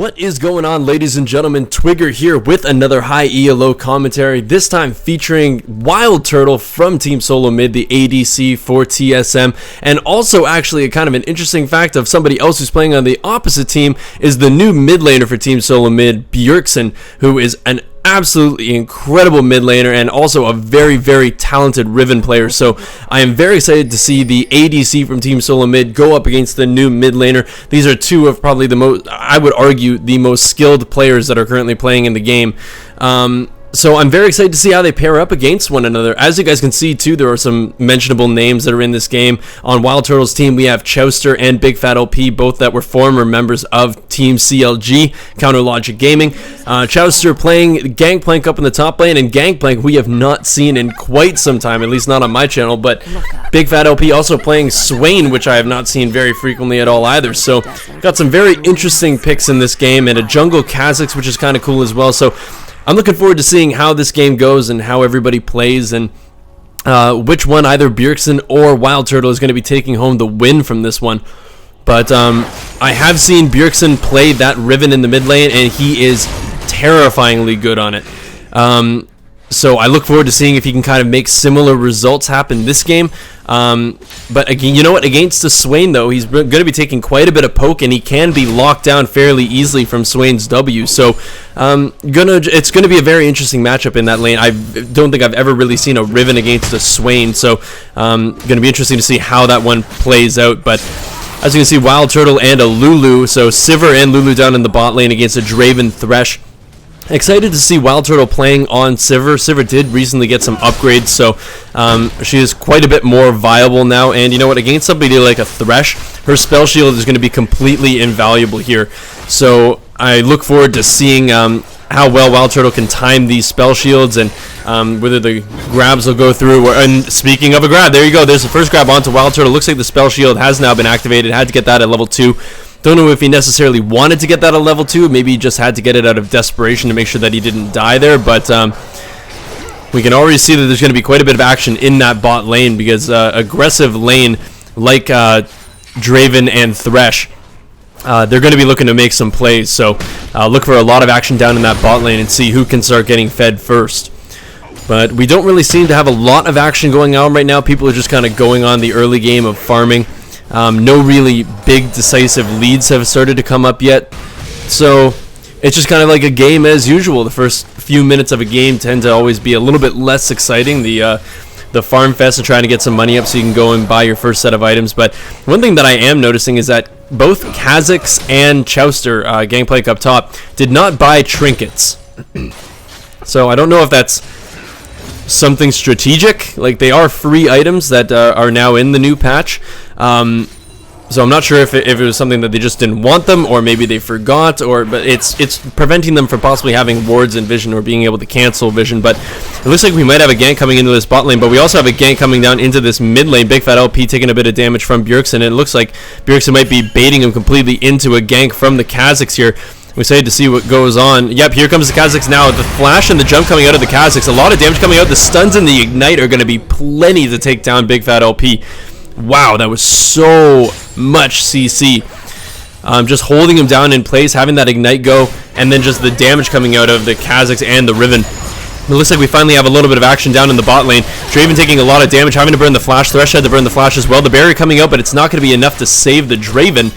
What is going on, ladies and gentlemen? Twigger here with another high ELO commentary, this time featuring Wildturtle from Team Solo Mid, the ADC for TSM, and also actually a kind of an interesting fact of somebody else who's playing on the opposite team is the new mid laner for Team Solo Mid, Bjergsen, who is an absolutely incredible mid laner and also a very, very talented Riven player. So I am very excited to see the ADC from Team Solo Mid go up against the new mid laner. These are two of probably the most, I would argue, the most skilled players that are currently playing in the game. So I'm very excited to see how they pair up against one another. As you guys can see too, there are some mentionable names that are in this game. On Wildturtle's team, we have Chowster and Big Fat LP, both that were former members of Team CLG, Counter Logic Gaming. Chowster playing Gangplank up in the top lane, and Gangplank we have not seen in quite some time, at least not on my channel, but Big Fat LP also playing Swain, which I have not seen very frequently at all either. So got some very interesting picks in this game, and a jungle Kha'Zix, which is kind of cool as well. So I'm looking forward to seeing how this game goes and how everybody plays, and which one, either Bjergsen or Wildturtle, is going to be taking home the win from this one. But I have seen Bjergsen play that Riven in the mid lane, and he is terrifyingly good on it. So I look forward to seeing if he can kind of make similar results happen this game. But again, you know what? Against the Swain, though, he's going to be taking quite a bit of poke, and he can be locked down fairly easily from Swain's W. So it's going to be a very interesting matchup in that lane. I don't think I've ever really seen a Riven against a Swain. So going to be interesting to see how that one plays out. But as you can see, Wildturtle and a Lulu. So Sivir and Lulu down in the bot lane against a Draven Thresh. Excited to see Wildturtle playing on Sivir. Sivir did recently get some upgrades, so she is quite a bit more viable now. And you know what? Against somebody like a Thresh, her spell shield is going to be completely invaluable here. So I look forward to seeing how well Wildturtle can time these spell shields and whether the grabs will go through. And speaking of a grab, there you go. There's the first grab onto Wildturtle. Looks like the spell shield has now been activated. Had to get that at level 2. Don't know if he necessarily wanted to get that at level 2. Maybe he just had to get it out of desperation to make sure that he didn't die there. But we can already see that there's going to be quite a bit of action in that bot lane, because aggressive lane like Draven and Thresh, they're going to be looking to make some plays. So look for a lot of action down in that bot lane and see who can start getting fed first. But we don't really seem to have a lot of action going on right now. People are just kind of going on the early game of farming. No really big decisive leads have started to come up yet, so it's just kind of like a game as usual. The first few minutes of a game tend to always be a little bit less exciting, the farm fest and trying to get some money up so you can go and buy your first set of items. But one thing that I am noticing is that both Kha'Zix and Chowster, Gangplank up top, did not buy trinkets. So I don't know if that's something strategic. Like, they are free items that are now in the new patch. So I'm not sure if it was something that they just didn't want them, or maybe they forgot, but it's preventing them from possibly having wards and vision, or being able to cancel vision. But it looks like we might have a gank coming into this bot lane, but we also have a gank coming down into this mid lane. Big Fat LP taking a bit of damage from Bjergsen, and it looks like Bjergsen might be baiting him completely into a gank from the Kha'Zix here. We're excited to see what goes on. Yep, here comes the Kha'Zix now. The flash and the jump coming out of the Kha'Zix. A lot of damage coming out. The stuns and the ignite are going to be plenty to take down Big Fat LP. Wow, that was so much CC. Just holding him down in place, having that ignite go, and then just the damage coming out of the Kha'Zix and the Riven. It looks like we finally have a little bit of action down in the bot lane. Draven taking a lot of damage, having to burn the flash. Thresh had to burn the flash as well. The barrier coming out, but it's not going to be enough to save the Draven.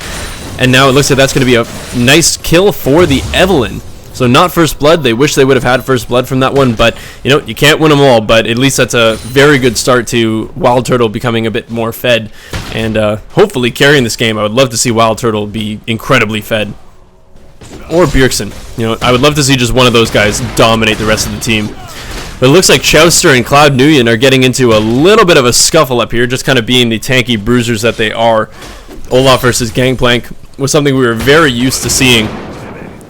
And now it looks like that's going to be a nice kill for the Evelynn. So not first blood. They wish they would have had first blood from that one, but you know, you can't win them all. But at least that's a very good start to Wildturtle becoming a bit more fed, and hopefully carrying this game. I would love to see Wildturtle be incredibly fed, or Bjergsen. You know, I would love to see just one of those guys dominate the rest of the team. But it looks like Chowster and Cloud Nguyen are getting into a little bit of a scuffle up here, just kind of being the tanky bruisers that they are. Olaf versus Gangplank was something we were very used to seeing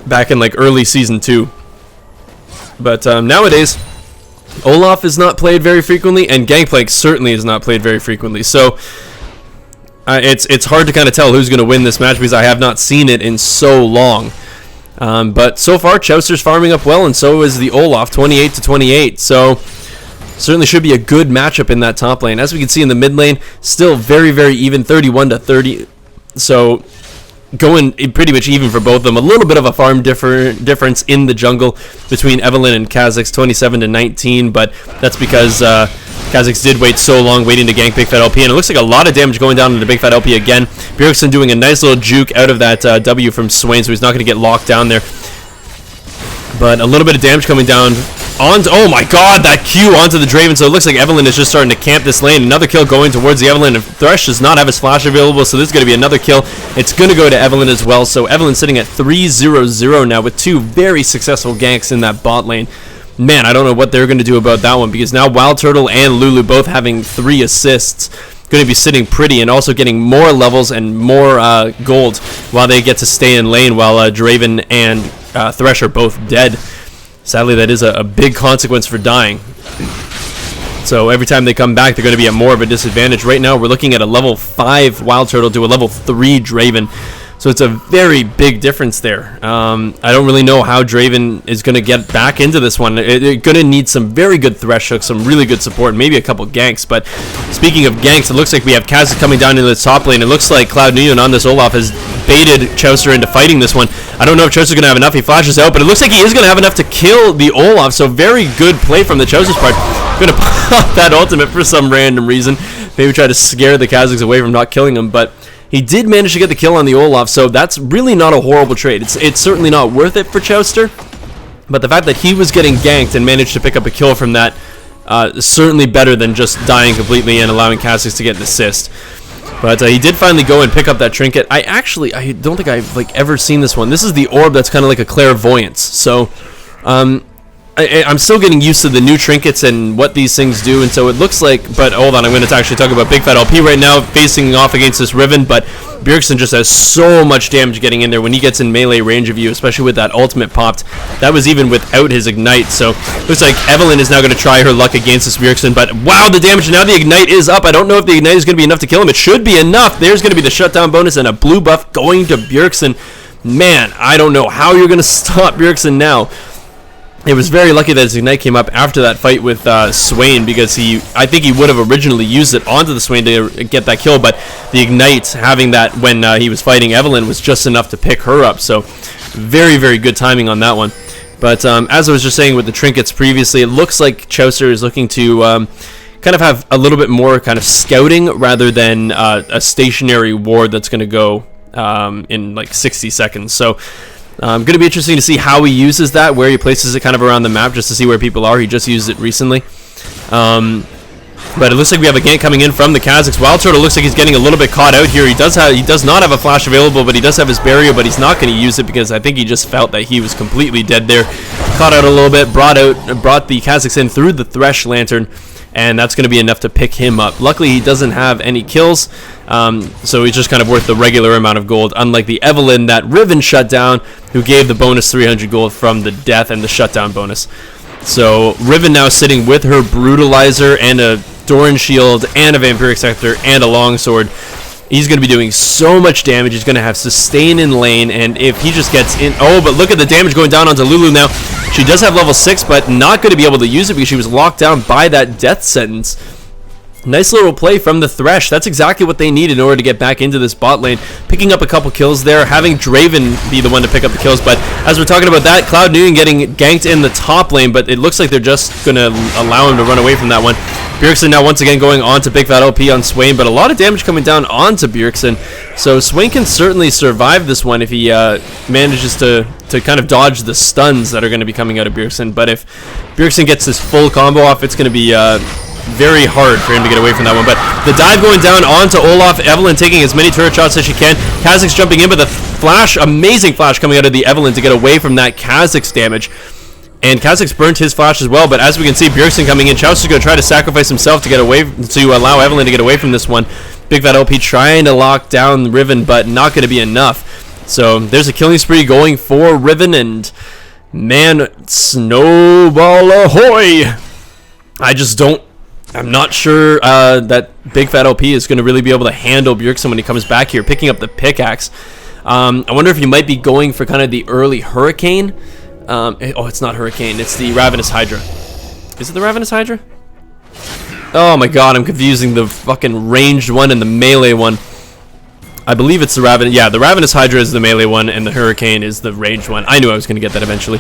back in like early season 2. But nowadays, Olaf is not played very frequently, and Gangplank certainly is not played very frequently. So it's hard to kind of tell who's going to win this match, because I have not seen it in so long. But so far, Chowster's farming up well, and so is the Olaf, 28-28. So certainly should be a good matchup in that top lane. As we can see in the mid lane, still very, very even, 31-30. So going pretty much even for both of them. A little bit of a farm difference in the jungle between Evelynn and Kha'Zix, 27 to 19, but that's because Kha'Zix did wait so long waiting to gank Big Fat LP, and it looks like a lot of damage going down into Big Fat LP again. Bjergsen doing a nice little juke out of that W from Swain, so he's not going to get locked down there. But a little bit of damage coming down onto, oh my god, that Q onto the Draven. So it looks like Evelynn is just starting to camp this lane. Another kill going towards the Evelynn, and Thresh does not have his flash available, so this is going to be another kill. It's going to go to Evelynn as well. So Evelynn sitting at 3-0-0 now with 2 very successful ganks in that bot lane. Man, I don't know what they're going to do about that one, because now Wildturtle and Lulu both having 3 assists, going to be sitting pretty and also getting more levels and more gold while they get to stay in lane, while Draven and Thresh are both dead. Sadly, that is a big consequence for dying. So every time they come back, they're going to be at more of a disadvantage. Right now, we're looking at a level 5 Wildturtle to a level 3 Draven. So it's a very big difference there. I don't really know how Draven is going to get back into this one. They're going to need some very good Thresh hooks, some really good support, maybe a couple ganks. But speaking of ganks, it looks like we have Kha'Zix coming down into the top lane. It looks like Cloud Neon on this Olaf has baited Chaucer into fighting this one. I don't know if Chaucer's going to have enough. He flashes out, but it looks like he is going to have enough to kill the Olaf. So very good play from the Chaucer's part. Going to pop that ultimate for some random reason. Maybe try to scare the Kha'Zix away from not killing him, but he did manage to get the kill on the Olaf, so that's really not a horrible trade. It's certainly not worth it for Chaucer, but the fact that he was getting ganked and managed to pick up a kill from that is certainly better than just dying completely and allowing Kha'Zix to get an assist. But he did finally go and pick up that trinket. I don't think I've ever seen this one. This is the orb that's kind of like a clairvoyance. So I'm still getting used to the new trinkets and what these things do, and so it looks like, but hold on, I'm going to actually talk about Big Fat LP right now, facing off against this Riven, but Bjergsen just has so much damage getting in there when he gets in melee range of you, especially with that ultimate popped. That was even without his Ignite, so looks like Evelynn is now going to try her luck against this Bjergsen, but wow, the damage, now the Ignite is up. I don't know if the Ignite is going to be enough to kill him. It should be enough. There's going to be the shutdown bonus and a blue buff going to Bjergsen. Man, I don't know how you're going to stop Bjergsen now. It was very lucky that his Ignite came up after that fight with Swain, because I think he would have originally used it onto the Swain to get that kill, but the Ignite, having that when he was fighting Evelynn, was just enough to pick her up, so very, very good timing on that one. But as I was just saying with the trinkets previously, it looks like Chaucer is looking to kind of have a little bit more kind of scouting rather than a stationary ward that's going to go in like 60 seconds, so going to be interesting to see how he uses that, where he places it kind of around the map, just to see where people are. He just used it recently. But it looks like we have a gank coming in from the Kha'Zix. Wildturtle looks like he's getting a little bit caught out here. He does not have a flash available, but he does have his barrier, but he's not going to use it because I think he just felt that he was completely dead there. Caught out a little bit, brought the Kha'Zix in through the Thresh Lantern, and that's going to be enough to pick him up. Luckily, he doesn't have any kills, so he's just kind of worth the regular amount of gold, unlike the Evelynn that Riven shut down, who gave the bonus 300 gold from the death and the shutdown bonus. So Riven now sitting with her Brutalizer and a Doran Shield and a Vampiric Scepter and a Longsword. He's going to be doing so much damage. He's going to have sustain in lane, and if he just gets in... Oh, but look at the damage going down onto Lulu now. She does have level 6, but not going to be able to use it because she was locked down by that death sentence. Nice little play from the Thresh. That's exactly what they need in order to get back into this bot lane. Picking up a couple kills there, having Draven be the one to pick up the kills, but as we're talking about that, Cloud Neon getting ganked in the top lane, but it looks like they're just going to allow him to run away from that one. Bjergsen now once again going on to Big Fat LP on Swain, but a lot of damage coming down onto Bjergsen. So Swain can certainly survive this one if he manages to kind of dodge the stuns that are going to be coming out of Bjergsen. But if Bjergsen gets his full combo off, it's going to be very hard for him to get away from that one. But the dive going down onto Olaf. Evelynn taking as many turret shots as she can. Kha'Zix jumping in, but the flash, amazing flash coming out of the Evelynn to get away from that Kha'Zix damage. And Kha'Zix burnt his flash as well, but as we can see, Bjergsen coming in. Chaucer's going to try to sacrifice himself to get away, to allow Evelynn to get away from this one. Big Fat LP trying to lock down Riven, but not going to be enough. So there's a killing spree going for Riven, and man, snowball ahoy! I'm not sure that Big Fat LP is going to really be able to handle Bjergsen when he comes back here, picking up the pickaxe. I wonder if he might be going for kind of the early Hurricane. Oh, it's not Hurricane. It's the Ravenous Hydra. Is it the Ravenous Hydra? Oh my god, I'm confusing the fucking ranged one and the melee one. I believe it's the Raven. Yeah, the Ravenous Hydra is the melee one, and the Hurricane is the ranged one. I knew I was going to get that eventually.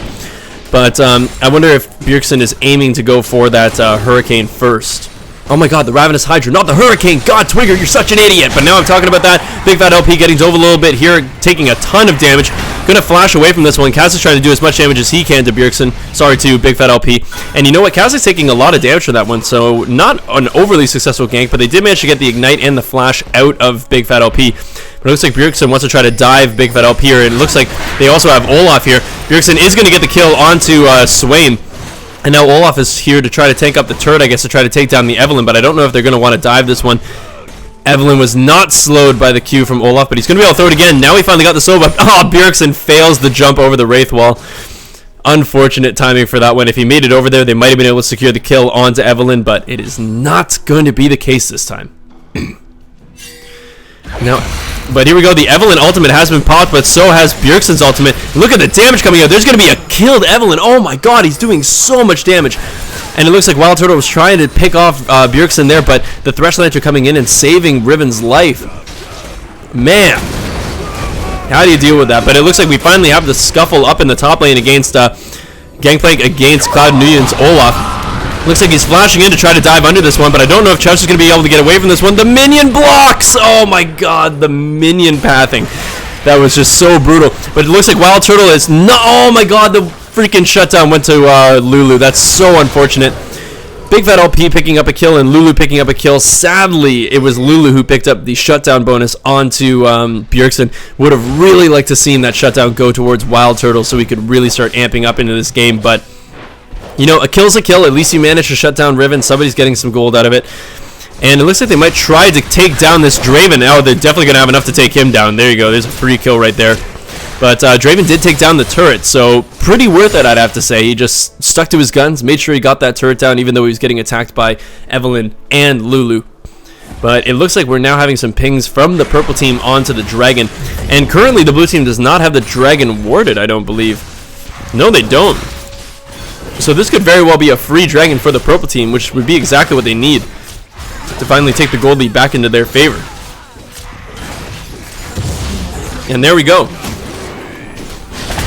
But I wonder if Bjergsen is aiming to go for that Hurricane first. Oh my god, the Ravenous Hydra, not the Hurricane! God, Twigger, you're such an idiot! But now I'm talking about that. Big Fat LP getting dove a little bit here, taking a ton of damage. Gonna flash away from this one. Kaz is trying to do as much damage as he can to Bjergsen. Sorry to Big Fat LP. And you know what? Kaz is taking a lot of damage for that one, so not an overly successful gank, but they did manage to get the Ignite and the Flash out of Big Fat LP. But it looks like Bjergsen wants to try to dive Big Fat LP here, and it looks like they also have Olaf here. Bjergsen is going to get the kill onto Swain. And now Olaf is here to try to tank up the turret, I guess, to try to take down the Evelyn, but I don't know if they're going to want to dive this one. Evelyn was not slowed by the Q from Olaf, but he's going to be able to throw it again. Now he finally got the slow, but Bjergsen fails the jump over the Wraith Wall. Unfortunate timing for that one. If he made it over there, they might have been able to secure the kill onto Evelyn, but it is not going to be the case this time. Now, but here we go. The Evelyn ultimate has been popped, but so has Bjergsen's ultimate. Look at the damage coming out. There's going to be a killed Evelyn. Oh my god, he's doing so much damage. And it looks like Wildturtle was trying to pick off Bjergsen there, but the Thresh Lantern coming in and saving Riven's life. Man, how do you deal with that? But it looks like we finally have the scuffle up in the top lane against Gangplank against Cloud Nguyen's Olaf. Looks like he's flashing in to try to dive under this one, but I don't know if Chess is going to be able to get away from this one. The minion blocks! Oh my god, the minion pathing. That was just so brutal. But it looks like Wildturtle is not... Oh my god, the freaking shutdown went to Lulu. That's so unfortunate. Big Fat LP picking up a kill and Lulu picking up a kill. Sadly, it was Lulu who picked up the shutdown bonus onto Bjergsen. Would have really liked to seen that shutdown go towards Wildturtle so we could really start amping up into this game, but... You know, a kill's a kill. At least you managed to shut down Riven. Somebody's getting some gold out of it. And it looks like they might try to take down this Draven. Oh, they're definitely going to have enough to take him down. There you go. There's a free kill right there. But Draven did take down the turret, so pretty worth it, I'd have to say. He just stuck to his guns, made sure he got that turret down, even though he was getting attacked by Evelyn and Lulu. But it looks like we're now having some pings from the purple team onto the dragon. And currently the blue team does not have the dragon warded, I don't believe. No, they don't. So this could very well be a free dragon for the purple team, which would be exactly what they need to finally take the gold lead back into their favor. And there we go.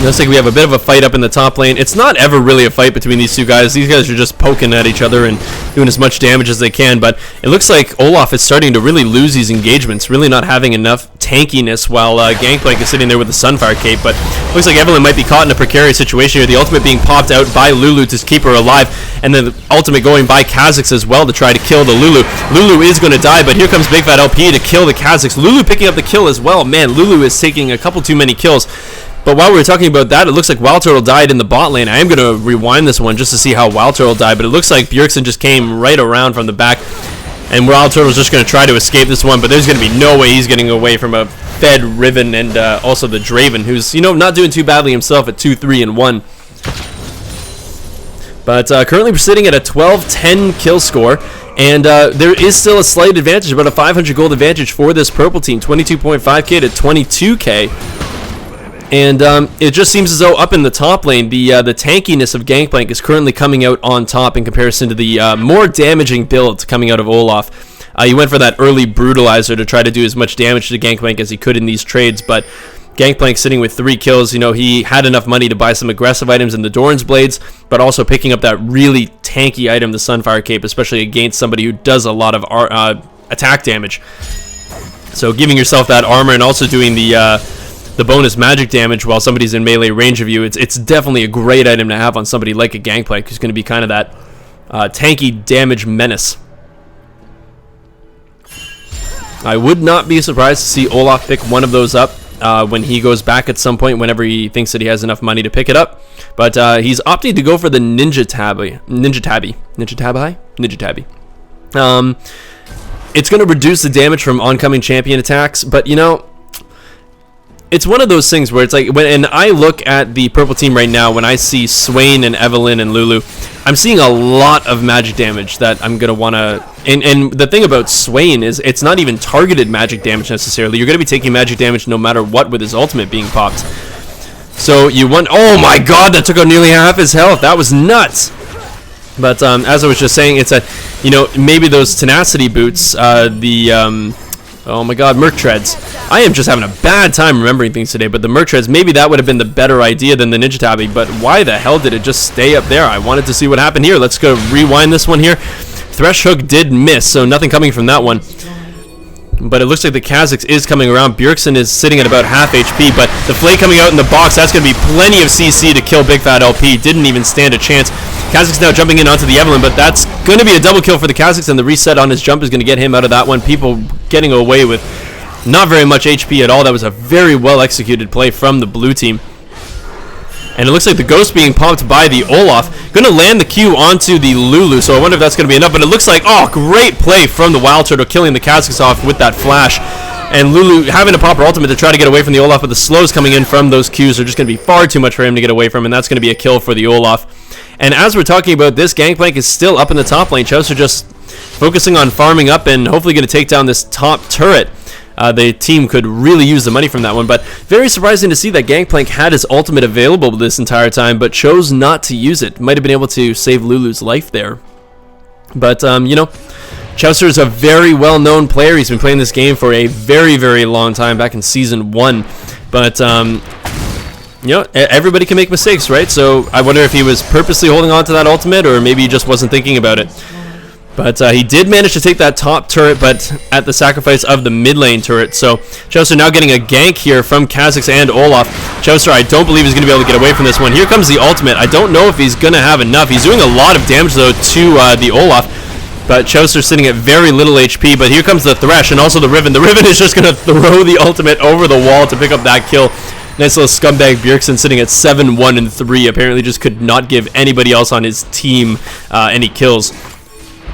Looks like we have a bit of a fight up in the top lane. It's not ever really a fight between these two guys. These guys are just poking at each other and doing as much damage as they can. But it looks like Olaf is starting to really lose these engagements, really not having enough tankiness while Gangplank is sitting there with the Sunfire Cape. But looks like Evelyn might be caught in a precarious situation here. The ultimate being popped out by Lulu to keep her alive. And then the ultimate going by Kha'Zix as well to try to kill the Lulu. Lulu is going to die, but here comes Big Fat LP to kill the Kha'Zix. Lulu picking up the kill as well. Man, Lulu is taking a couple too many kills. But while we were talking about that, it looks like Wildturtle died in the bot lane. I am going to rewind this one just to see how Wildturtle died, but it looks like Bjergsen just came right around from the back, and Wildturtle's just going to try to escape this one, but there's going to be no way he's getting away from a fed Riven and also the Draven, who's, you know, not doing too badly himself at 2-3-1. But currently we're sitting at a 12-10 kill score, and there is still a slight advantage, about a 500 gold advantage for this purple team, 22.5k to 22k. And it just seems as though up in the top lane, the tankiness of Gangplank is currently coming out on top in comparison to the more damaging build coming out of Olaf. He went for that early Brutalizer to try to do as much damage to Gangplank as he could in these trades, but Gangplank sitting with 3 kills, you know, he had enough money to buy some aggressive items in the Doran's Blades, but also picking up that really tanky item, the Sunfire Cape, especially against somebody who does a lot of attack damage. So giving yourself that armor and also doing the bonus magic damage while somebody's in melee range of you, it's definitely a great item to have on somebody like a Gangplank who's going to be kind of that tanky damage menace. I would not be surprised to see Olaf pick one of those up when he goes back at some point, whenever he thinks that he has enough money to pick it up. But he's opting to go for the Ninja Tabby. It's going to reduce the damage from oncoming champion attacks, but you know, it's one of those things where it's like, when I look at the purple team right now, when I see Swain and Evelyn and Lulu, I'm seeing a lot of magic damage that I'm going to want to... And the thing about Swain is it's not even targeted magic damage necessarily. You're going to be taking magic damage no matter what with his ultimate being popped. So you want... Oh my god, that took out nearly half his health. That was nuts. But as I was just saying, it's a... You know, maybe those tenacity boots, Oh my god, Merc Treads. I am just having a bad time remembering things today, but the Merc Treads, maybe that would have been the better idea than the Ninja Tabby, but why the hell did it just stay up there? I wanted to see what happened here. Let's go rewind this one here. Thresh Hook did miss, so nothing coming from that one. But it looks like the Kha'Zix is coming around. Bjergsen is sitting at about half HP, but the Flay coming out in the box, that's going to be plenty of CC to kill Big Fat LP. Didn't even stand a chance. Kha'Zix now jumping in onto the Evelynn, but that's going to be a double kill for the Kha'Zix, and the reset on his jump is going to get him out of that one. People getting away with not very much HP at all. That was a very well executed play from the blue team. And it looks like the Ghost being popped by the Olaf. Going to land the Q onto the Lulu, so I wonder if that's going to be enough. But it looks like, oh, great play from the Wildturtle, killing the Kha'Zix off with that flash. And Lulu having to pop her ultimate to try to get away from the Olaf, but the slows coming in from those Qs are just going to be far too much for him to get away from, and that's going to be a kill for the Olaf. And as we're talking about this, Gangplank is still up in the top lane. Chaucer just focusing on farming up and hopefully going to take down this top turret. The team could really use the money from that one, but very surprising to see that Gangplank had his ultimate available this entire time, but chose not to use it. Might have been able to save Lulu's life there. But, you know, Chaucer is a very well-known player. He's been playing this game for a very, very long time, back in Season 1. But, you know, everybody can make mistakes, right? So I wonder if he was purposely holding on to that ultimate, or maybe he just wasn't thinking about it. But he did manage to take that top turret, but at the sacrifice of the mid lane turret. So Chaucer now getting a gank here from Kha'Zix and Olaf. Chaucer, I don't believe he's going to be able to get away from this one. Here comes the ultimate. I don't know if he's going to have enough. He's doing a lot of damage, though, to the Olaf. But Chaucer sitting at very little HP. But here comes the Thresh and also the Riven. The Riven is just going to throw the ultimate over the wall to pick up that kill. Nice little scumbag Bjergsen sitting at 7-1 and 3. Apparently just could not give anybody else on his team any kills.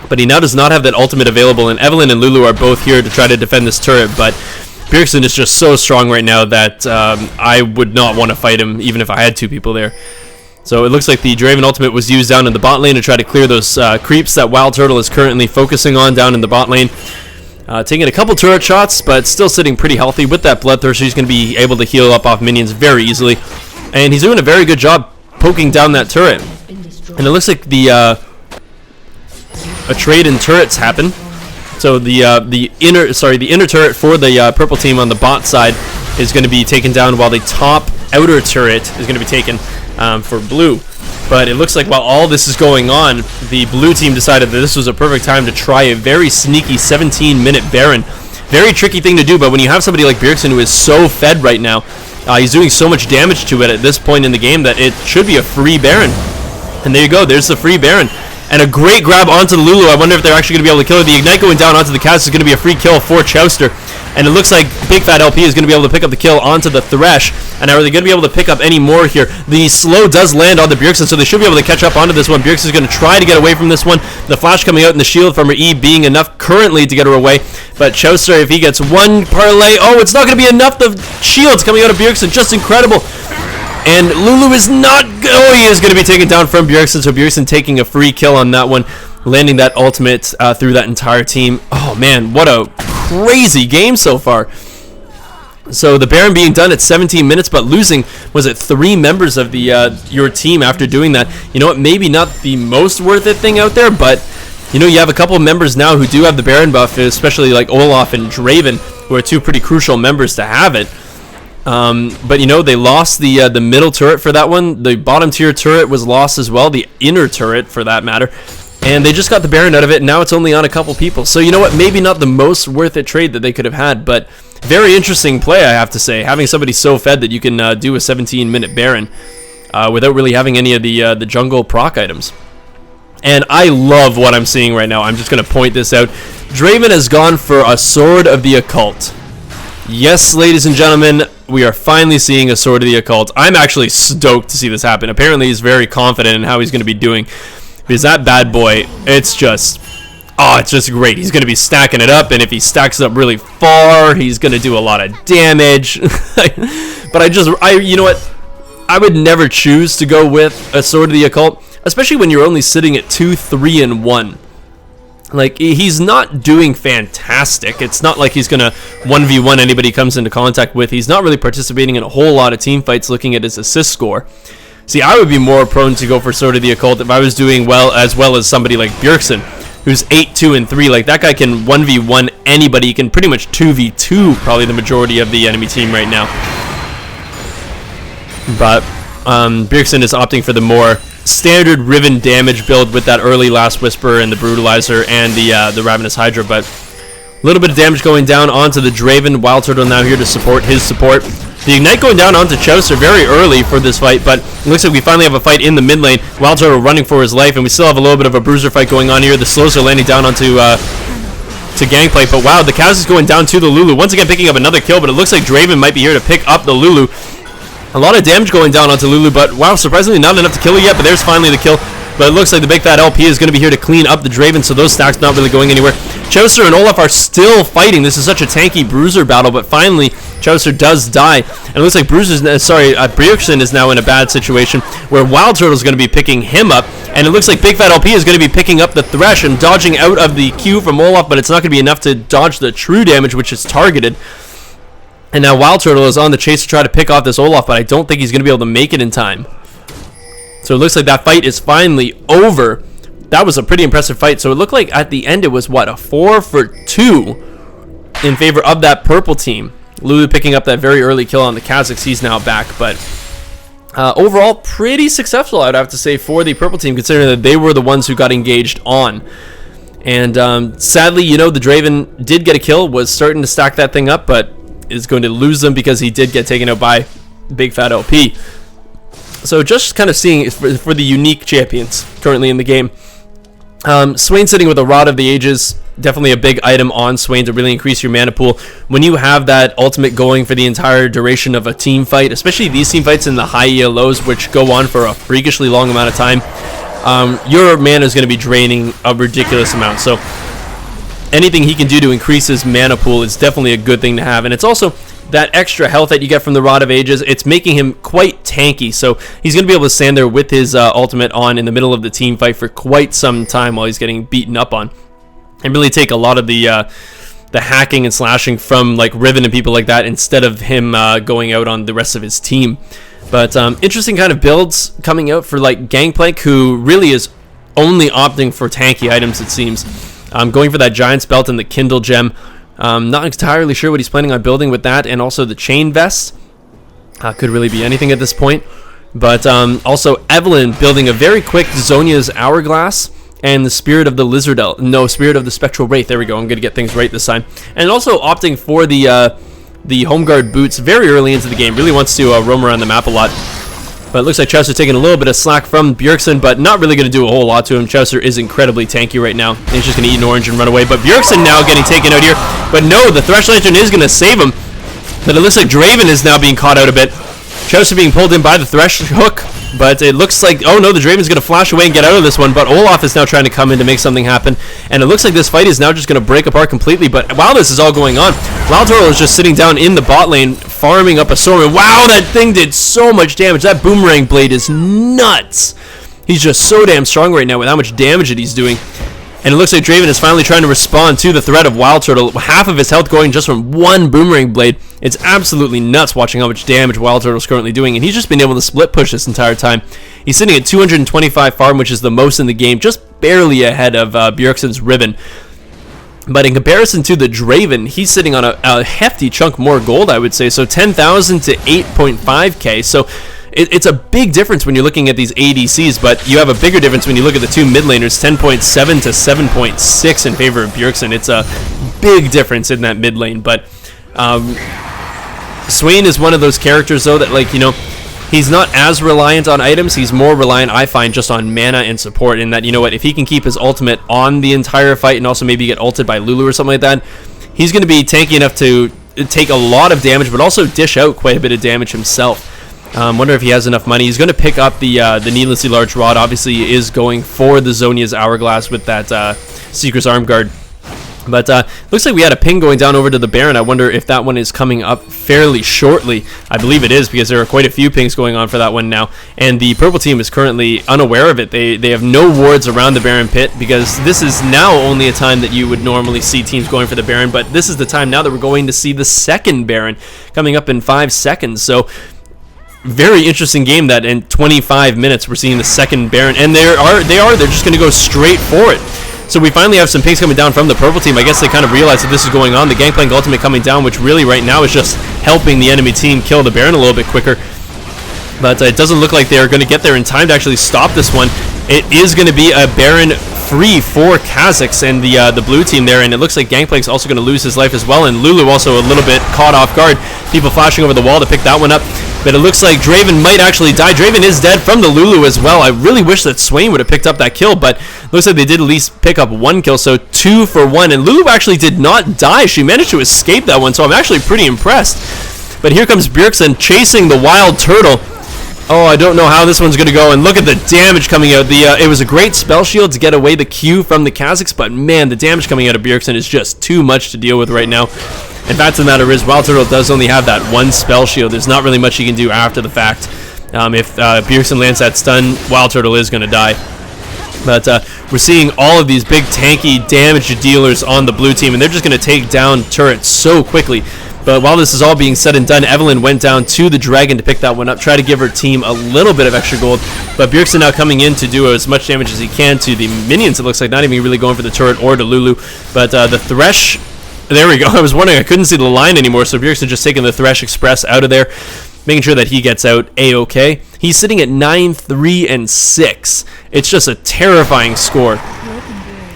But he now does not have that ultimate available, and Evelynn and Lulu are both here to try to defend this turret, but Bjergsen is just so strong right now that I would not want to fight him, even if I had two people there. So it looks like the Draven ultimate was used down in the bot lane to try to clear those creeps that Wildturtle is currently focusing on down in the bot lane. Taking a couple turret shots, but still sitting pretty healthy. With that Bloodthirster, he's going to be able to heal up off minions very easily. And he's doing a very good job poking down that turret. And it looks like the a trade in turrets happen. So the inner turret for the purple team on the bot side is going to be taken down, while the top outer turret is going to be taken for blue. But it looks like while all this is going on, the blue team decided that this was a perfect time to try a very sneaky 17-minute Baron. Very tricky thing to do, but when you have somebody like Bjergsen who is so fed right now, he's doing so much damage to it at this point in the game that it should be a free Baron. And there you go, there's the free Baron. And a great grab onto the Lulu. I wonder if they're actually going to be able to kill her. The Ignite going down onto the Kha'Zix is going to be a free kill for Chaucer. And it looks like Big Fat LP is going to be able to pick up the kill onto the Thresh. And are they going to be able to pick up any more here? The slow does land on the Bjergsen, so they should be able to catch up onto this one. Bjergsen is going to try to get away from this one. The flash coming out and the shield from her E being enough currently to get her away. But Chaucer, if he gets one parlay, oh, it's not going to be enough. The shields coming out of Bjergsen, just incredible. And Lulu is not, oh, he is going to be taken down from Bjergsen, so Bjergsen taking a free kill on that one, landing that ultimate through that entire team. Oh man, what a crazy game so far. So the Baron being done at 17 minutes, but losing, was it 3 members of the your team after doing that? You know what, maybe not the most worth it thing out there, but you know, you have a couple of members now who do have the Baron buff, especially like Olaf and Draven, who are 2 pretty crucial members to have it. But you know, they lost the middle turret for that one. The bottom tier turret was lost as well, the inner turret for that matter. And they just got the Baron out of it, and now it's only on a couple people. So you know what, maybe not the most worth it trade that they could have had, but very interesting play, I have to say. Having somebody so fed that you can do a 17-minute Baron without really having any of the jungle proc items. And I love what I'm seeing right now. I'm just going to point this out. Draven has gone for a Sword of the Occult. Yes, ladies and gentlemen, we are finally seeing a Sword of the Occult. I'm actually stoked to see this happen. Apparently, he's very confident in how he's going to be doing. Because that bad boy, it's just great. He's going to be stacking it up, and if he stacks it up really far, he's going to do a lot of damage. But you know what? I would never choose to go with a Sword of the Occult, especially when you're only sitting at 2, 3, and 1. Like, he's not doing fantastic. It's not like he's going to 1v1 anybody he comes into contact with. He's not really participating in a whole lot of team fights looking at his assist score. See, I would be more prone to go for Sword of the Occult if I was doing well as somebody like Bjergsen, who's 8, 2, and 3. Like, that guy can 1v1 anybody. He can pretty much 2v2 probably the majority of the enemy team right now. But Bjergsen is opting for the more standard Riven damage build with that early Last Whisper and the Brutalizer and the Ravenous Hydra. But a little bit of damage going down onto the Draven. Wildturtle now here to support his support. The Ignite going down onto Chaucer very early for this fight, but it looks like we finally have a fight in the mid lane. Wildturtle running for his life, and we still have a little bit of a bruiser fight going on here. The slows are landing down onto to Gangplank, but wow, the Kaz is going down to the Lulu. Once again picking up another kill, but it looks like Draven might be here to pick up the Lulu. A lot of damage going down onto Lulu, but wow, surprisingly not enough to kill her yet, but there's finally the kill. But it looks like the big fat LP is going to be here to clean up the Draven, so those stacks not really going anywhere. Chaucer and Olaf are still fighting. This is such a tanky bruiser battle, but finally Chaucer does die. And it looks like Bjergsen is now in a bad situation where Wildturtle is going to be picking him up. And it looks like Big Fat LP is going to be picking up the Thresh and dodging out of the Q from Olaf, but it's not going to be enough to dodge the true damage, which is targeted. And now Wildturtle is on the chase to try to pick off this Olaf, but I don't think he's going to be able to make it in time. So it looks like that fight is finally over. That was a pretty impressive fight. So it looked like at the end it was, what, a 4-for-2 in favor of that purple team. Lulu picking up that very early kill on the Kazakhs. He's now back. But overall, pretty successful, I'd have to say, for the purple team, considering that they were the ones who got engaged on. And sadly, you know, the Draven did get a kill, was starting to stack that thing up, but is going to lose them because he did get taken out by Big Fat LP. So just kind of seeing for the unique champions currently in the game. Swain sitting with a Rod of the Ages, definitely a big item on Swain to really increase your mana pool. When you have that ultimate going for the entire duration of a team fight, especially these team fights in the high ELOs, which go on for a freakishly long amount of time, your mana is going to be draining a ridiculous amount. So anything he can do to increase his mana pool is definitely a good thing to have. And it's also that extra health that you get from the Rod of Ages. It's making him quite tanky, so he's going to be able to stand there with his ultimate on in the middle of the team fight for quite some time while he's getting beaten up on, and really take a lot of the hacking and slashing from like Riven and people like that instead of him going out on the rest of his team. But interesting kind of builds coming out for like Gangplank, who really is only opting for tanky items, it seems. Going for that Giant's Belt and the Kindle Gem. Not entirely sure what he's planning on building with that, and also the Chain Vest. Could really be anything at this point. But also Evelyn building a very quick Zhonya's Hourglass and the Spirit of the Spirit of the Spectral Wraith. There we go. I'm going to get things right this time. And also opting for the Home Guard boots very early into the game. Really wants to roam around the map a lot. But it looks like Chaucer taking a little bit of slack from Bjergsen, but not really going to do a whole lot to him. Chaucer is incredibly tanky right now. He's just going to eat an orange and run away. But Bjergsen now getting taken out here. But no, the Thresh Lantern is going to save him. But it looks like Draven is now being caught out a bit. Chaucer being pulled in by the Thresh hook. But it looks like, oh no, the Draven's going to flash away and get out of this one. But Olaf is now trying to come in to make something happen. And it looks like this fight is now just going to break apart completely. But while this is all going on, Wildturtle is just sitting down in the bot lane, farming up a storm. And wow, that thing did so much damage. That boomerang blade is nuts. He's just so damn strong right now with how much damage that he's doing. And it looks like Draven is finally trying to respond to the threat of Wildturtle. Half of his health going just from one boomerang blade. It's absolutely nuts watching how much damage Wildturtle is currently doing. And he's just been able to split push this entire time. He's sitting at 225 farm, which is the most in the game. Just barely ahead of Bjergsen's Riven. But in comparison to the Draven, he's sitting on a hefty chunk more gold, I would say. So 10,000 to 8.5k. So it's a big difference when you're looking at these ADCs, but you have a bigger difference when you look at the two mid laners, 10.7 to 7.6 in favor of Bjergsen. It's a big difference in that mid lane, but Swain is one of those characters, though, that, like, you know, he's not as reliant on items. He's more reliant, I find, just on mana and support, in that, you know what, if he can keep his ultimate on the entire fight and also maybe get ulted by Lulu or something like that, he's going to be tanky enough to take a lot of damage, but also dish out quite a bit of damage himself. Wonder if he has enough money. He's going to pick up the needlessly large rod. Obviously, he is going for the Zhonya's Hourglass with that Seeker's Arm Guard. But looks like we had a ping going down over to the Baron. I wonder if that one is coming up fairly shortly. I believe it is, because there are quite a few pings going on for that one now. And the purple team is currently unaware of it. They have no wards around the Baron pit, because this is now only a time that you would normally see teams going for the Baron. But this is the time now that we're going to see the second Baron coming up in 5 seconds. So very interesting game that in 25 minutes we're seeing the second Baron, and they're just going to go straight for it. So we finally have some pings coming down from the purple team. I guess they kind of realized that this is going on. The Gangplank ultimate coming down, which really right now is just helping the enemy team kill the Baron a little bit quicker. But it doesn't look like they're going to get there in time to actually stop this one. It is going to be a Baron free for Kha'Zix and the blue team there, and it looks like Gangplank's also going to lose his life as well, and Lulu also a little bit caught off guard. People flashing over the wall to pick that one up, but it looks like Draven might actually die. Draven is dead from the Lulu as well. I really wish that Swain would have picked up that kill, but looks like they did at least pick up one kill, so 2 for 1, and Lulu actually did not die. She managed to escape that one, so I'm actually pretty impressed. But here comes Bjergsen chasing the Wildturtle. Oh, I don't know how this one's going to go, and look at the damage coming out. It was a great spell shield to get away the Q from the Kha'Zix, but man, the damage coming out of Bjergsen is just too much to deal with right now. And fact of the matter is, Wildturtle does only have that one spell shield. There's not really much he can do after the fact. If Bjergsen lands that stun, Wildturtle is going to die. But we're seeing all of these big tanky damage dealers on the blue team, and they're just going to take down turrets so quickly. But while this is all being said and done, Evelyn went down to the Dragon to pick that one up, try to give her team a little bit of extra gold. But Bjergsen now coming in to do as much damage as he can to the minions, it looks like, not even really going for the turret or to Lulu. But the Thresh, there we go. I was wondering, I couldn't see the line anymore, so Bjergsen just taking the Thresh Express out of there, making sure that he gets out A-okay. He's sitting at 9, 3, and 6. It's just a terrifying score.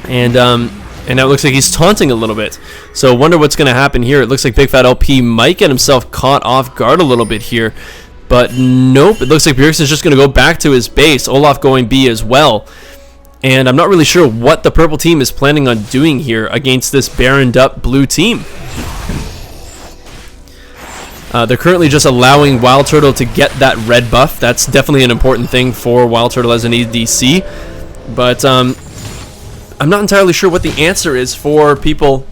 And now it looks like he's taunting a little bit. So wonder what's going to happen here. It looks like Big Fat LP might get himself caught off guard a little bit here. But nope, it looks like Bjergsen's just going to go back to his base. Olaf going B as well. And I'm not really sure what the purple team is planning on doing here against this Baroned up blue team. They're currently just allowing Wildturtle to get that red buff. That's definitely an important thing for Wildturtle as an ADC. But I'm not entirely sure what the answer is for people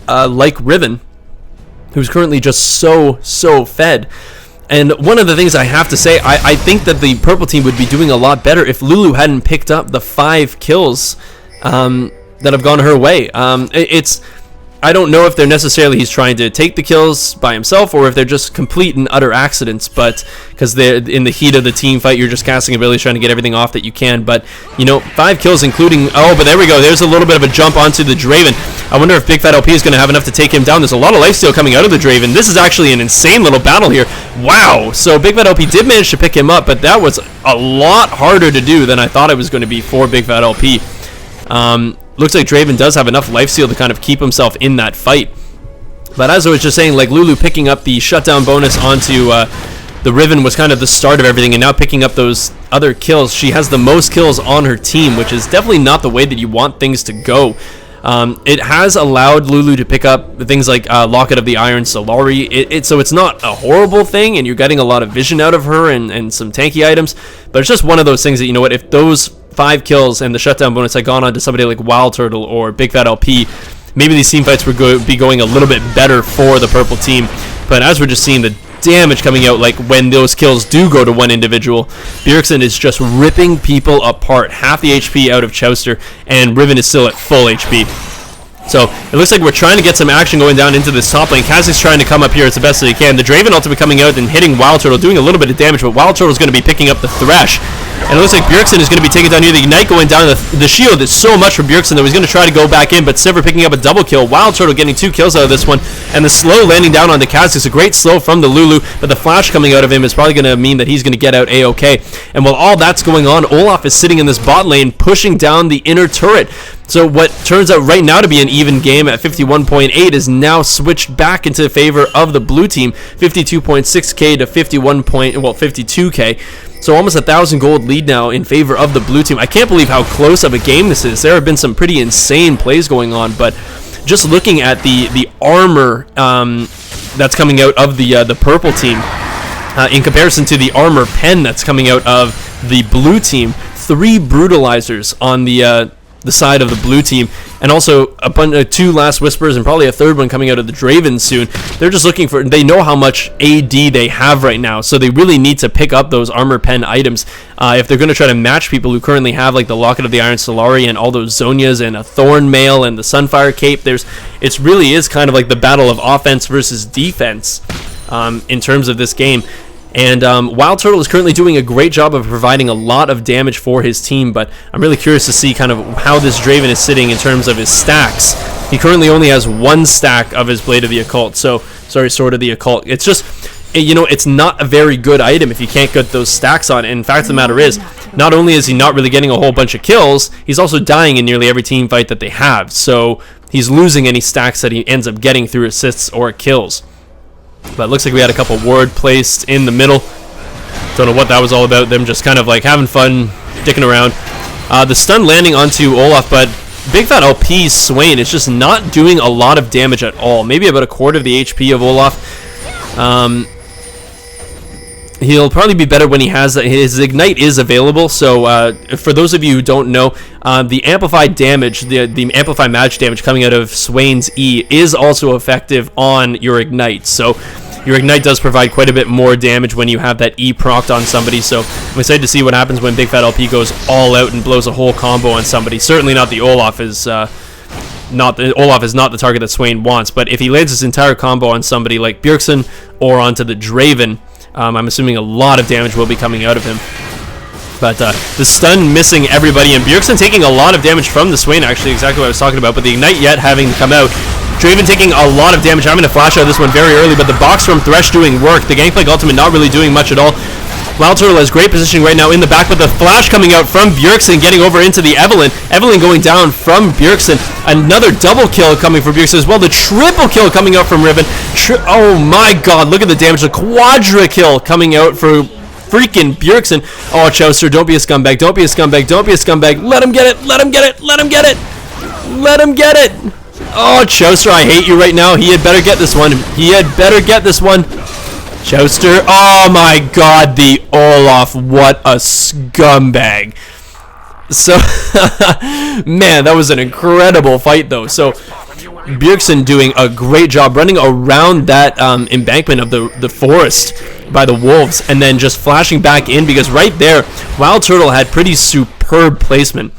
like Riven, who's currently just so fed. And one of the things I have to say, I think that the purple team would be doing a lot better if Lulu hadn't picked up the 5 kills that have gone her way. I don't know if they're necessarily he's trying to take the kills by himself, or if they're just complete and utter accidents, but because they're in the heat of the team fight, you're just casting abilities, trying to get everything off that you can. But you know, 5 kills including, oh, but there we go, there's a little bit of a jump onto the Draven. I wonder if Big Fat LP is going to have enough to take him down. There's a lot of lifesteal coming out of the Draven. This is actually an insane little battle here. Wow, so Big Fat LP did manage to pick him up, but that was a lot harder to do than I thought it was going to be for Big Fat LP. Looks like Draven does have enough lifesteal to kind of keep himself in that fight. But as I was just saying, like, Lulu picking up the shutdown bonus onto the Riven was kind of the start of everything, and now picking up those other kills. She has the most kills on her team, which is definitely not the way that you want things to go. It has allowed Lulu to pick up things like Locket of the Iron Solari, so it's not a horrible thing, and you're getting a lot of vision out of her and some tanky items, but it's just one of those things that, you know what, if those 5 kills and the shutdown bonus had gone on to somebody like Wildturtle or Big Fat LP, maybe these team fights would be going a little bit better for the purple team. But as we're just seeing the damage coming out, like when those kills do go to one individual, Bjergsen is just ripping people apart. Half the HP out of Chowster, and Riven is still at full HP. So it looks like we're trying to get some action going down into this top lane. Kha'Zix trying to come up here as the best that he can. The Draven ultimate coming out and hitting Wildturtle, doing a little bit of damage, but Wildturtle is going to be picking up the Thresh. And it looks like Bjergsen is going to be taking down here. The Ignite going down. The shield is so much for Bjergsen that he's going to try to go back in, but Sivir picking up a double kill. Wildturtle getting 2 kills out of this one. And the slow landing down on the Kha'Zix. A great slow from the Lulu, but the flash coming out of him is probably going to mean that he's going to get out A-okay. And while all that's going on, Olaf is sitting in this bot lane, pushing down the inner turret. So what turns out right now to be an even game at 51.8 is now switched back into favor of the blue team, 52.6k to 52k. So almost 1,000 gold lead now in favor of the blue team. I can't believe how close of a game this is. There have been some pretty insane plays going on, but just looking at the armor that's coming out of the purple team in comparison to the armor pen that's coming out of the blue team, 3 brutalizers on the side of the blue team, and also a bunch of 2 last whispers and probably a 3rd one coming out of the Draven soon. They're just looking for, they know how much AD they have right now, so they really need to pick up those armor pen items if they're going to try to match people who currently have like the Locket of the Iron Solari and all those Zonias and a Thorn Mail and the Sunfire Cape. It really is kind of like the battle of offense versus defense in terms of this game. And Wildturtle is currently doing a great job of providing a lot of damage for his team, but I'm really curious to see kind of how this Draven is sitting in terms of his stacks. He currently only has 1 stack of his Blade of the Occult, Sword of the Occult. It's just, you know, it's not a very good item if you can't get those stacks on it. And fact of the matter is, not only is he not really getting a whole bunch of kills, he's also dying in nearly every team fight that they have. So he's losing any stacks that he ends up getting through assists or kills. But it looks like we had a couple ward placed in the middle. Don't know what that was all about. Them just kind of like having fun, dicking around. The stun landing onto Olaf, but Big Fat LP's Swain is just not doing a lot of damage at all. Maybe about a quarter of the HP of Olaf. He'll probably be better when he has his Ignite is available. So for those of you who don't know, the amplified damage, the amplified magic damage coming out of Swain's E is also effective on your Ignite. So your Ignite does provide quite a bit more damage when you have that E procced on somebody. So I'm excited to see what happens when Big Fat LP goes all out and blows a whole combo on somebody. Certainly not the Olaf is not the target that Swain wants, but if he lands his entire combo on somebody like Bjergsen or onto the Draven, I'm assuming a lot of damage will be coming out of him. But the stun missing everybody, and Bjergsen taking a lot of damage from the Swain, actually, exactly what I was talking about, but the Ignite yet having come out. Draven taking a lot of damage. I'm going to flash out this one very early, but the box from Thresh doing work. The Gangplank ultimate not really doing much at all. Wildturtle has great positioning right now in the back, but the flash coming out from Bjergsen, getting over into the Evelynn. Evelynn going down from Bjergsen. Another double kill coming from Bjergsen as well. The triple kill coming out from Riven. Oh my god, look at the damage. The quadra kill coming out for freaking Bjergsen. Oh, Chaucer, don't be a scumbag. Don't be a scumbag. Don't be a scumbag. Let him get it. Let him get it. Let him get it. Let him get it. Oh, Chaucer, I hate you right now. He had better get this one. He had better get this one. Chaucer, oh my god, the Olaf, what a scumbag. So, man, that was an incredible fight, though. So, Bjergsen doing a great job running around that embankment of the forest by the wolves, and then just flashing back in, because right there, Wildturtle had pretty superb placement.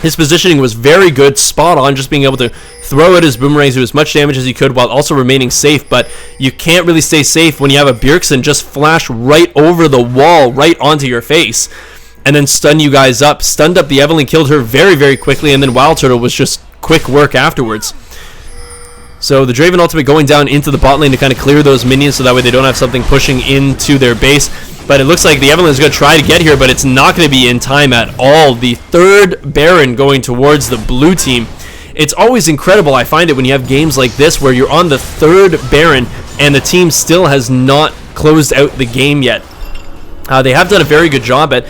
His positioning was very good, spot on, just being able to throw out his boomerangs, do as much damage as he could while also remaining safe. But you can't really stay safe when you have a Bjergsen just flash right over the wall, right onto your face, and then stun you guys up. Stunned up the Evelynn, killed her very, very quickly, and then Wildturtle was just quick work afterwards. So the Draven ultimate going down into the bot lane to kind of clear those minions so that way they don't have something pushing into their base. But it looks like the Evelynn is going to try to get here, but it's not going to be in time at all. The third Baron going towards the blue team. It's always incredible, I find it, when you have games like this where you're on the third Baron and the team still has not closed out the game yet. They have done a very good job at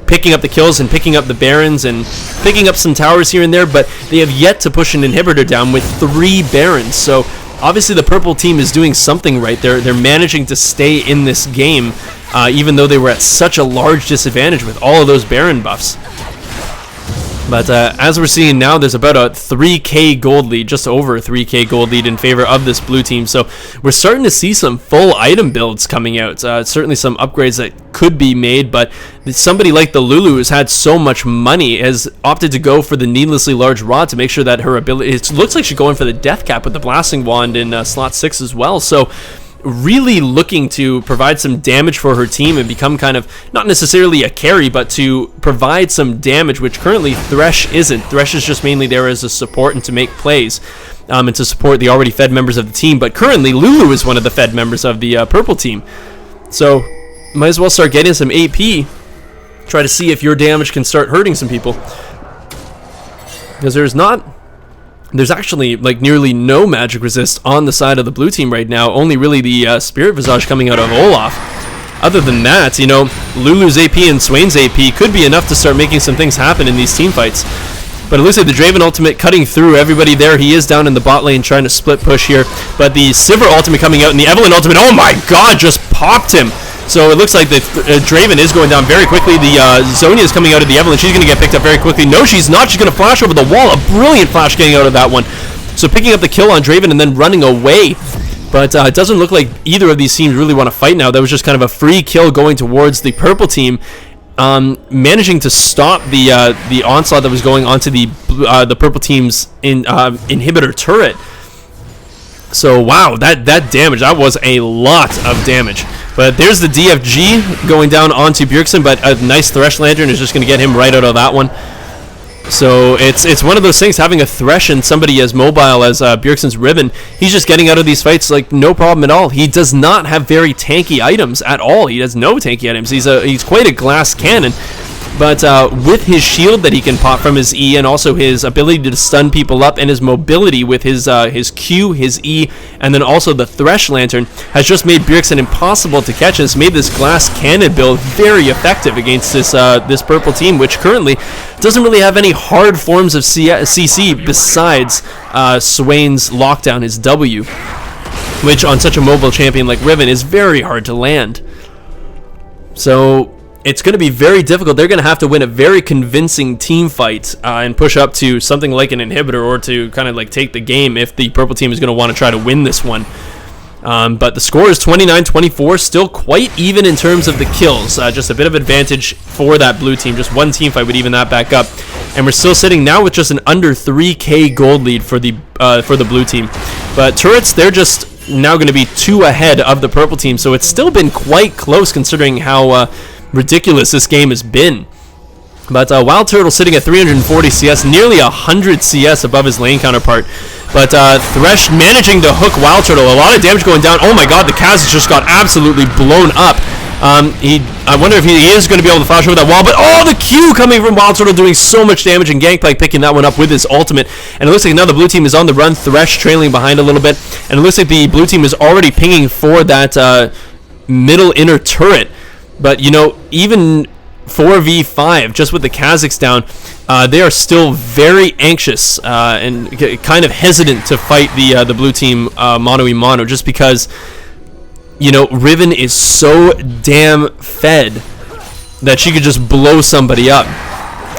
picking up the kills and picking up the Barons and picking up some towers here and there, but they have yet to push an inhibitor down with 3 Barons. So obviously the purple team is doing something right. They're managing to stay in this game, even though they were at such a large disadvantage with all of those Baron buffs. But as we're seeing now, there's about a 3k gold lead, just over a 3k gold lead in favor of this blue team. So we're starting to see some full item builds coming out. Certainly some upgrades that could be made, but somebody like the Lulu, who's had so much money, has opted to go for the needlessly large rod to make sure that her ability... It looks like she's going for the death cap with the blasting wand in slot 6 as well. So really looking to provide some damage for her team and become kind of, not necessarily a carry, but to provide some damage, which currently Thresh isn't. Thresh is just mainly there as a support and to make plays, and to support the already fed members of the team. But currently Lulu is one of the fed members of the purple team. So might as well start getting some AP, try to see if your damage can start hurting some people. Because there's actually like nearly no magic resist on the side of the blue team right now. Only really the Spirit Visage coming out of Olaf. Other than that, you know, Lulu's AP and Swain's AP could be enough to start making some things happen in these team fights. But it looks like the Draven ultimate cutting through everybody there. He is down in the bot lane trying to split push here. But the Sivir ultimate coming out and the Evelynn ultimate, oh my god, just popped him. So it looks like the Draven is going down very quickly. The Zonia is coming out of the Evelynn. She's going to get picked up very quickly. No, she's not. She's going to flash over the wall. A brilliant flash getting out of that one. So picking up the kill on Draven and then running away. But it doesn't look like either of these teams really want to fight now. That was just kind of a free kill going towards the purple team. Managing to stop the onslaught that was going onto the purple team's inhibitor turret. So wow, that damage, that was a lot of damage. But there's the DFG going down onto Bjergsen, but a nice Thresh Lantern is just going to get him right out of that one. So it's one of those things, having a Thresh and somebody as mobile as Bjergsen's Riven, he's just getting out of these fights like no problem at all. He does not have very tanky items at all. He has no tanky items. He's quite a glass cannon. But with his shield that he can pop from his E, and also his ability to stun people up, and his mobility with his Q, his E, and then also the Thresh Lantern, has just made Bjergsen impossible to catch. It's made this glass cannon build very effective against this purple team, which currently doesn't really have any hard forms of CC besides Swain's lockdown, his W, which on such a mobile champion like Riven is very hard to land. So it's going to be very difficult. They're going to have to win a very convincing team fight and push up to something like an inhibitor, or to kind of like take the game if the purple team is going to want to try to win this one. But the score is 29-24, still quite even in terms of the kills. Just a bit of advantage for that blue team. Just one team fight would even that back up. And we're still sitting now with just an under 3k gold lead for the blue team. But turrets, they're just now going to be 2 ahead of the purple team. So it's still been quite close considering how ridiculous this game has been. But Wildturtle sitting at 340 CS, nearly 100 CS above his lane counterpart. But Thresh managing to hook Wildturtle. A lot of damage going down. Oh my god, the Kaz just got absolutely blown up. I wonder if he is going to be able to flash over that wall. But oh, the Q coming from Wildturtle doing so much damage, and Gangplank picking that one up with his ultimate. And it looks like now the blue team is on the run. Thresh trailing behind a little bit. And it looks like the blue team is already pinging for that middle inner turret. But, you know, even 4v5, just with the Kazakhs down, they are still very anxious and kind of hesitant to fight the blue team mono-e-mono, just because, you know, Riven is so damn fed that she could just blow somebody up.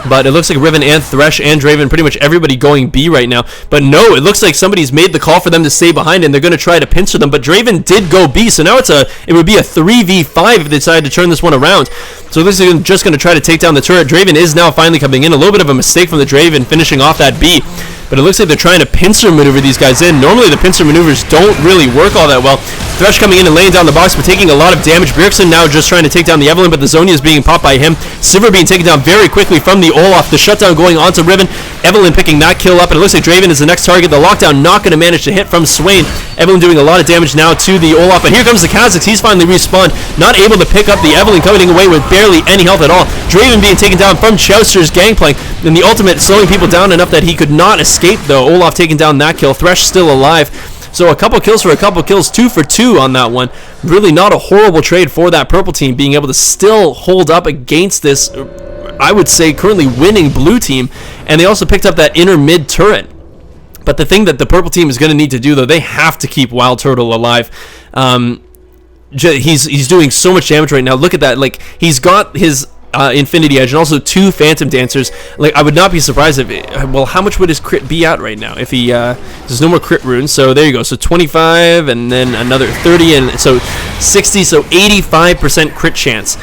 But it looks like Riven and Thresh and Draven, pretty much everybody going B right now. But no, it looks like somebody's made the call for them to stay behind, and they're going to try to pincer them. But Draven did go B, so now it would be a 3v5 if they decided to turn this one around. So this is just going to try to take down the turret. Draven is now finally coming in. A little bit of a mistake from the Draven finishing off that B. But it looks like they're trying to pincer maneuver these guys in. Normally the pincer maneuvers don't really work all that well. Thresh coming in and laying down the box, but taking a lot of damage. Bjergsen now just trying to take down the Evelyn, but the Zonia is being popped by him. Sivir being taken down very quickly from the Olaf. The shutdown going onto Riven. Evelyn picking that kill up, and it looks like Draven is the next target. The lockdown not going to manage to hit from Swain. Evelyn doing a lot of damage now to the Olaf, but here comes the Kazakhs. He's finally respawned, not able to pick up the Evelyn, coming away with barely any health at all. Draven being taken down from Chaucer's Gangplank, and the ultimate slowing people down enough that he could not escape, though. Olaf taking down that kill. Thresh still alive. So a couple kills for a couple kills, 2 for 2 on that one. Really not a horrible trade for that purple team, being able to still hold up against this, I would say, currently winning blue team. And they also picked up that inner mid turret. But the thing that the purple team is going to need to do, though, they have to keep Wildturtle alive. He's doing so much damage right now. Look at that. Like, he's got his Infinity Edge and also 2 Phantom Dancers. Like, I would not be surprised if well, how much would his crit be at right now if he there's no more crit runes? So there you go. So 25 and then another 30, and so 60, so 85% crit chance.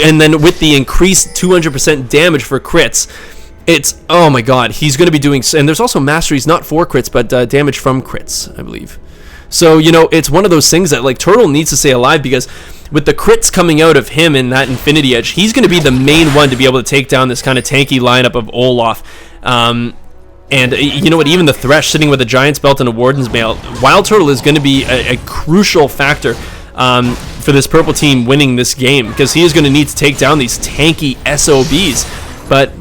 And then with the increased 200% damage for crits, it's, oh my god, he's going to be doing, and there's also masteries not for crits but damage from crits, I believe. So, you know, it's one of those things that, like, Turtle needs to stay alive, because with the crits coming out of him in that Infinity Edge, he's going to be the main one to be able to take down this kind of tanky lineup of Olaf. And you know what, even the Thresh sitting with a Giant's Belt and a Warden's Mail, Wildturtle is going to be a crucial factor for this purple team winning this game, because he is going to need to take down these tanky SOBs. But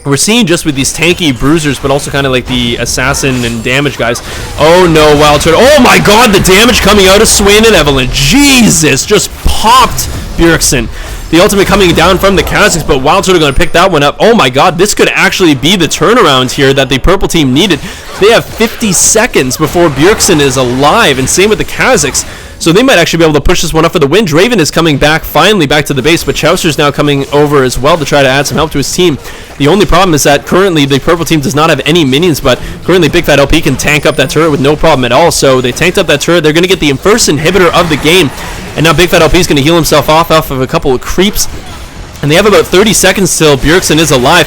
we're seeing just with these tanky bruisers, but also kind of like the assassin and damage guys. Oh no, Wildturtle. Oh my god, the damage coming out of Swain and Evelyn. Jesus, just popped Bjergsen. The ultimate coming down from the Kazakhs, but Wildturtle going to pick that one up. Oh my god, this could actually be the turnaround here that the purple team needed. They have 50 seconds before Bjergsen is alive, and same with the Kazakhs. So they might actually be able to push this one up for the win. Draven is coming back, finally back to the base, but Chaucer's now coming over as well to try to add some help to his team. The only problem is that currently the purple team does not have any minions, but currently Big Fat LP can tank up that turret with no problem at all. So they tanked up that turret. They're going to get the first inhibitor of the game, and now Big Fat LP is going to heal himself off of a couple of creeps. And they have about 30 seconds till Bjergsen is alive.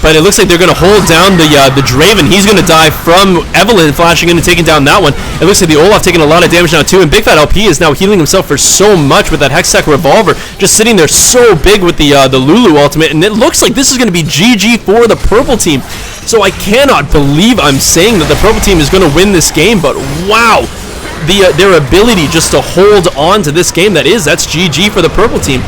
but it looks like they're going to hold down the Riven. He's going to die from Evelyn flashing in and taking down that one. It looks like the Olaf taking a lot of damage now too, and Big Fat LP is now healing himself for so much with that Hextech Revolver, just sitting there so big with the Lulu ultimate, and it looks like this is going to be GG for the purple team. So I cannot believe I'm saying that the purple team is going to win this game, but wow, their ability just to hold on to this game, that's GG for the purple team.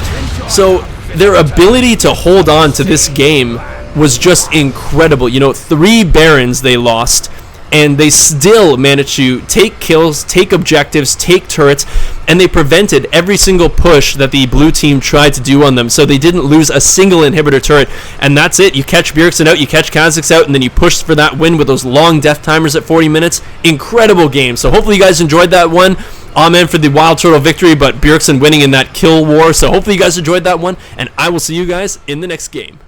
So their ability to hold on to this game was just incredible. You know, 3 Barons they lost, and they still managed to take kills, take objectives, take turrets, and they prevented every single push that the blue team tried to do on them. So they didn't lose a single inhibitor turret, and that's it. You catch Bjergsen out, you catch Kha'Zix out, and then you push for that win with those long death timers at 40 minutes. Incredible game. So hopefully you guys enjoyed that one. Amen for the Wildturtle victory, but Bjergsen winning in that kill war. So hopefully you guys enjoyed that one, and I will see you guys in the next game.